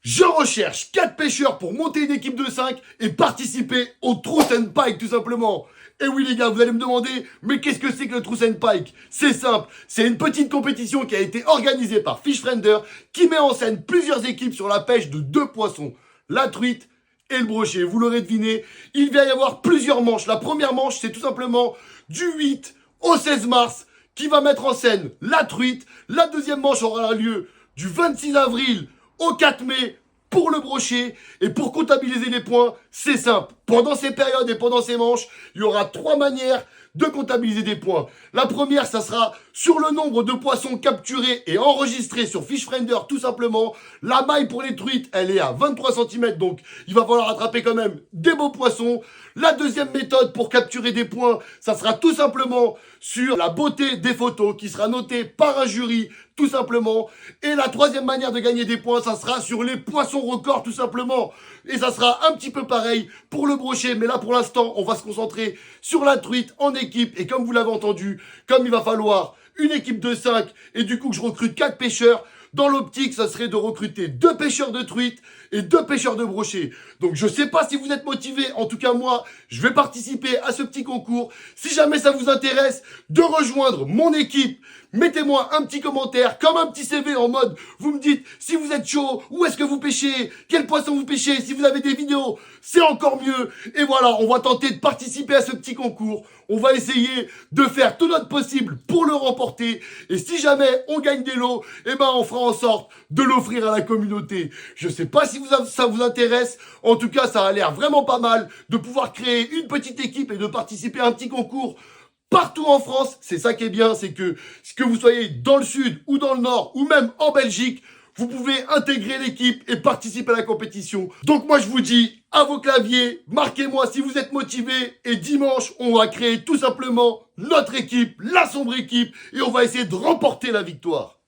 Je recherche 4 pêcheurs pour monter une équipe de 5 et participer au Truth and Pike tout simplement. Et oui les gars, vous allez me demander, mais qu'est-ce que c'est que le Truth and Pike? C'est simple, c'est une petite compétition qui a été organisée par Fishfriender qui met en scène plusieurs équipes sur la pêche de 2 poissons, la truite et le brochet. Vous l'aurez deviné, il va y avoir plusieurs manches. La première manche, c'est tout simplement du 8 au 16 mars qui va mettre en scène la truite. La deuxième manche aura lieu du 26 avril au 4 mai pour le brochet. Et pour comptabiliser les points, c'est simple. Pendant ces périodes et pendant ces manches, il y aura 3 manières de comptabiliser des points. La première, ça sera sur le nombre de poissons capturés et enregistrés sur Fishfriender, tout simplement. La maille pour les truites, elle est à 23 cm, donc il va falloir attraper quand même des beaux poissons. La deuxième méthode pour capturer des points, ça sera tout simplement sur la beauté des photos qui sera notée par un jury, tout simplement. Et la troisième manière de gagner des points, ça sera sur les poissons records, tout simplement. Et ça sera un petit peu pareil pour le brochet, mais là pour l'instant, on va se concentrer sur la truite en équipe. Et comme vous l'avez entendu, comme il va falloir une équipe de 5 et du coup que je recrute 4 pêcheurs, dans l'optique, ça serait de recruter 2 pêcheurs de truite et 2 pêcheurs de brochet. Donc je sais pas si vous êtes motivés, en tout cas moi, je vais participer à ce petit concours. Si jamais ça vous intéresse de rejoindre mon équipe, mettez-moi un petit commentaire, comme un petit CV en mode, vous me dites si vous êtes chaud, où est-ce que vous pêchez, quel poisson vous pêchez, si vous avez des vidéos, c'est encore mieux. Et voilà, on va tenter de participer à ce petit concours. On va essayer de faire tout notre possible pour le remporter. Et si jamais on gagne des lots, eh ben on fera en sorte de l'offrir à la communauté. Je sais pas si ça vous intéresse. En tout cas, ça a l'air vraiment pas mal de pouvoir créer une petite équipe et de participer à un petit concours partout en France. C'est ça qui est bien, c'est que vous soyez dans le sud ou dans le nord ou même en Belgique, vous pouvez intégrer l'équipe et participer à la compétition. Donc moi je vous dis, à vos claviers, marquez-moi si vous êtes motivés. Et dimanche, on va créer tout simplement notre équipe, la sombre équipe, et on va essayer de remporter la victoire.